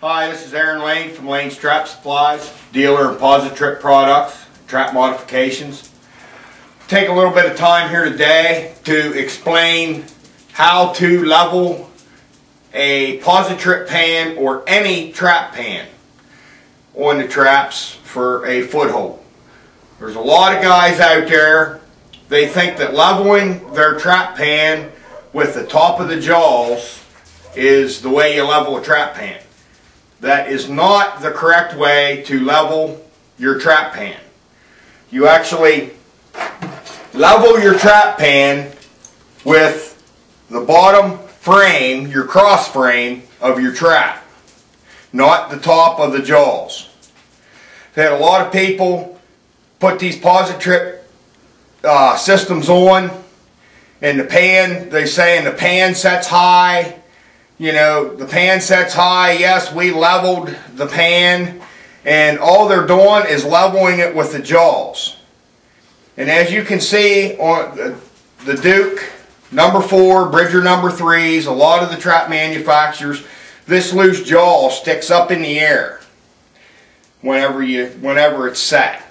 Hi, this is Aaron Lane from Lane's Trap Supplies, dealer of Positrip products, trap modifications. Take a little bit of time here today to explain how to level a Positrip pan or any trap pan on the traps for a foothold. There's a lot of guys out there, they think that leveling their trap pan with the top of the jaws is the way you level a trap pan. That is not the correct way to level your trap pan. You actually level your trap pan with the bottom frame, your cross frame of your trap, not the top of the jaws. I've had a lot of people put these Positrip systems on, and the pan, they say, and the pan sets high. You know, the pan sets high. Yes, we leveled the pan, and all they're doing is leveling it with the jaws. And as you can see on the Duke number 4, Bridger number 3s, a lot of the trap manufacturers, this loose jaw sticks up in the air whenever it's set.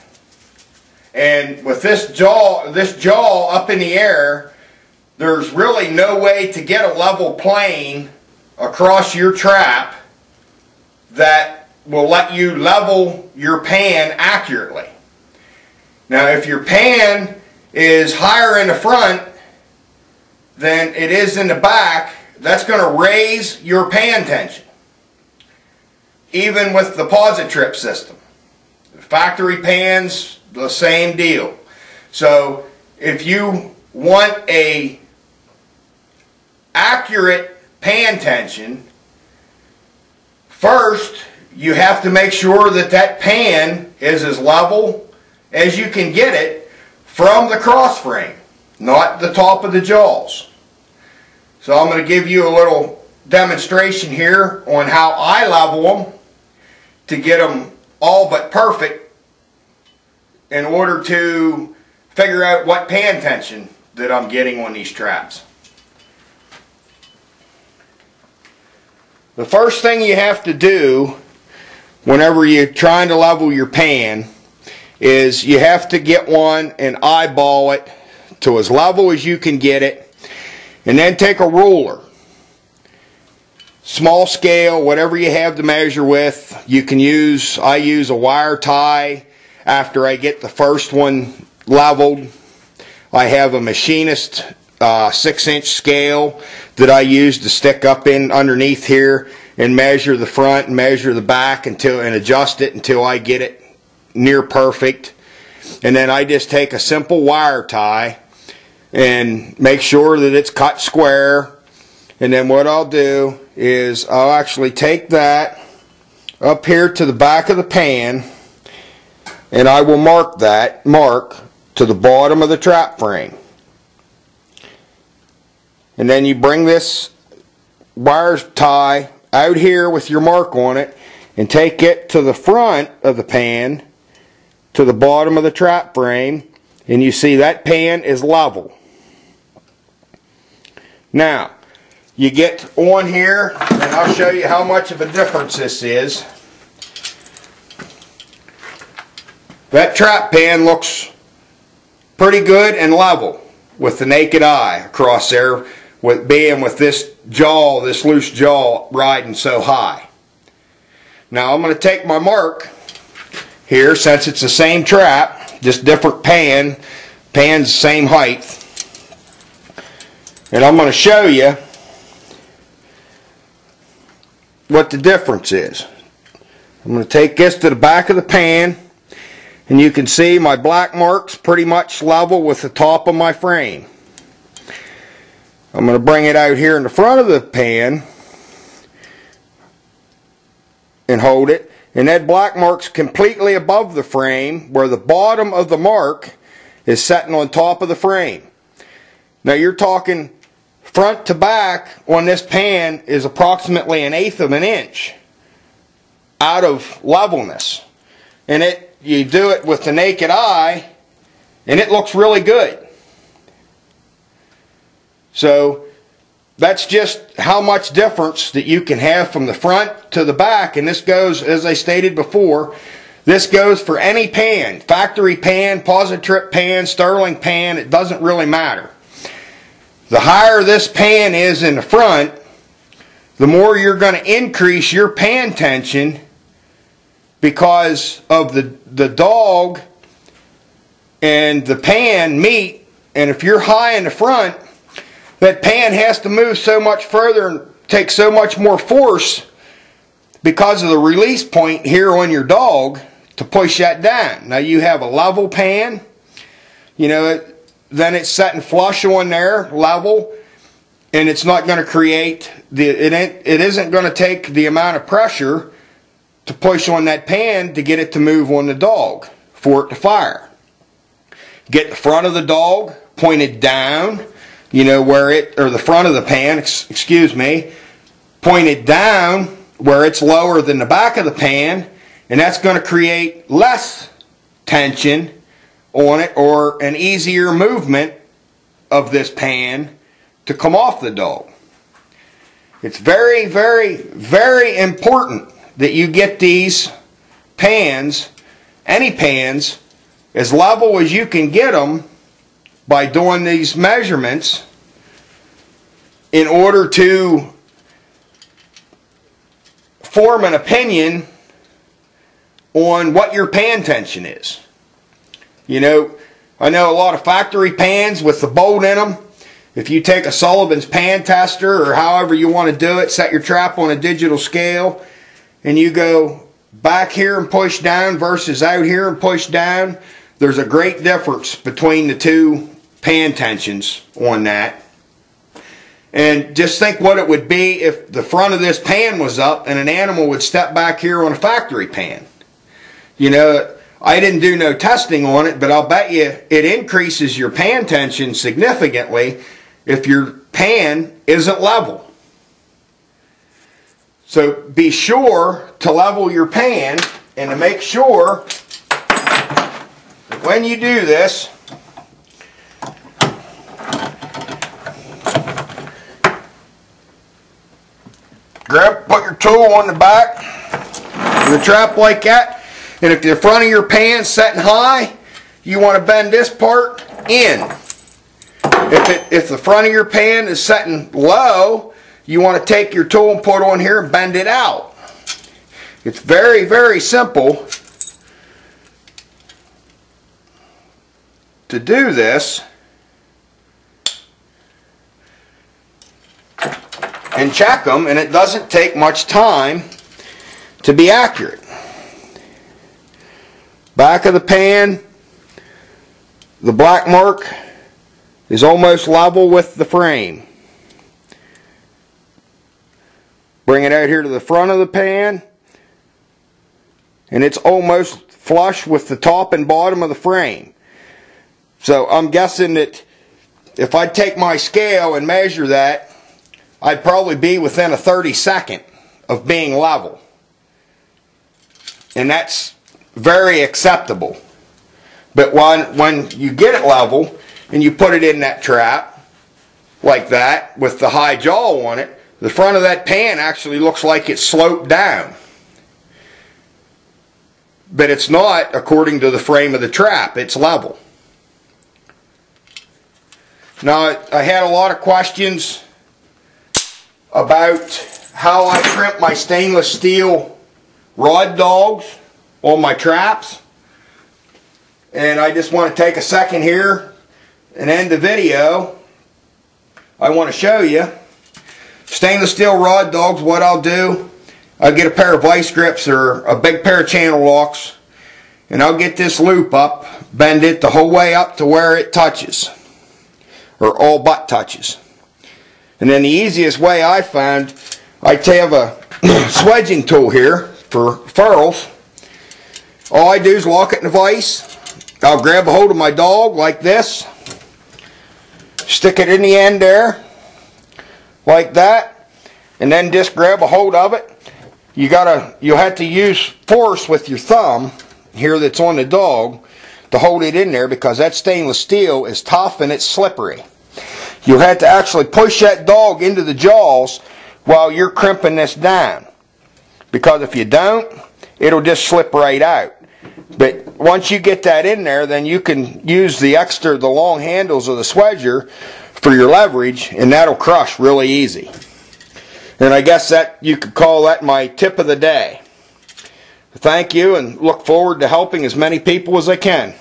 And with this jaw up in the air, there's really no way to get a level plane across your trap that will let you level your pan accurately. Now, if your pan is higher in the front than it is in the back, that's going to raise your pan tension, even with the Positrip system. Factory pans, the same deal. So if you want a accurate pan tension, first you have to make sure that that pan is as level as you can get it from the cross frame, not the top of the jaws. So I'm going to give you a little demonstration here on how I level them to get them all but perfect in order to figure out what pan tension that I'm getting on these traps. The first thing you have to do whenever you're trying to level your pan is you have to get one and eyeball it to as level as you can get it, and then take a ruler, small scale, whatever you have to measure with. You can use, I use a wire tie after I get the first one leveled. I have a machinist 6-inch scale that I use to stick up in underneath here and measure the front and measure the back and adjust it until I get it near perfect. And then I just take a simple wire tie and make sure that it's cut square. And then what I'll do is I'll actually take that up here to the back of the pan, and I will mark to the bottom of the trap frame. And then you bring this wire tie out here with your mark on it and take it to the front of the pan to the bottom of the trap frame, and you see that pan is level. Now you get on here and I'll show you how much of a difference this is. That trap pan looks pretty good and level with the naked eye across there, with this jaw, this loose jaw riding so high. Now I'm going to take my mark here, since it's the same trap, just different pan's the same height, and I'm going to show you what the difference is. I'm going to take this to the back of the pan, and you can see my black mark's pretty much level with the top of my frame. I'm going to bring it out here in the front of the pan and hold it, and that black mark's completely above the frame, where the bottom of the mark is sitting on top of the frame. Now you're talking front to back on this pan is approximately 1/8 of an inch out of levelness, and you do it with the naked eye and it looks really good. So that's just how much difference that you can have from the front to the back. And this goes, as I stated before, this goes for any pan, factory pan, Positrip pan, Sterling pan, it doesn't really matter. The higher this pan is in the front, the more you're going to increase your pan tension because of the dog and the pan meet. And if you're high in the front, that pan has to move so much further and take so much more force because of the release point here on your dog to push that down. Now you have a level pan, you know, then it's setting flush on there, level, and it's not going to create it isn't going to take the amount of pressure to push on that pan to get it to move on the dog for it to fire. Get the front of the dog pointed down, you know, where it, or the front of the pan, excuse me, pointed down where it's lower than the back of the pan, and that's going to create less tension on it, or an easier movement of this pan to come off the dog. It's very, very, very important that you get these pans, any pans, as level as you can get them by doing these measurements in order to form an opinion on what your pan tension is. You know, I know a lot of factory pans with the bolt in them. If you take a Sullivan's pan tester, or however you want to do it, set your trap on a digital scale, and you go back here and push down versus out here and push down, there's a great difference between the two pan tensions on that. And just think what it would be if the front of this pan was up and an animal would step back here on a factory pan. You know, I didn't do no testing on it, but I'll bet you it increases your pan tension significantly if your pan isn't level. So be sure to level your pan, and to make sure that when you do this, put your tool on the back of the trap like that. And if the front of your pan's setting high, you want to bend this part in. If the front of your pan is setting low, you want to take your tool and put on here and bend it out. It's very, very simple to do this and check them, and it doesn't take much time to be accurate. Back of the pan, the black mark is almost level with the frame. Bring it out here to the front of the pan, and it's almost flush with the top and bottom of the frame. So I'm guessing that if I take my scale and measure that, I'd probably be within a 32nd of being level. And that's very acceptable. But when you get it level and you put it in that trap like that with the high jaw on it, the front of that pan actually looks like it's sloped down. But it's not, according to the frame of the trap. It's level. Now, I had a lot of questions about how I crimp my stainless steel rod dogs on my traps, and I just want to take a second here and end the video. I want to show you stainless steel rod dogs. What I'll do, I'll get a pair of vice grips or a big pair of channel locks, and I'll get this loop up, bend it the whole way up to where it touches, or all but touches. And then the easiest way I found, I have a swedging tool here for ferrules. All I do is lock it in the vise. I'll grab a hold of my dog like this, stick it in the end there like that, and then just grab a hold of it. You'll have to use force with your thumb here that's on the dog to hold it in there, because that stainless steel is tough and it's slippery. You'll have to actually push that dog into the jaws while you're crimping this down. Because if you don't, it'll just slip right out. But once you get that in there, then you can use the long handles of the swedger for your leverage, and that'll crush really easy. And I guess that you could call that my tip of the day. Thank you, and look forward to helping as many people as I can.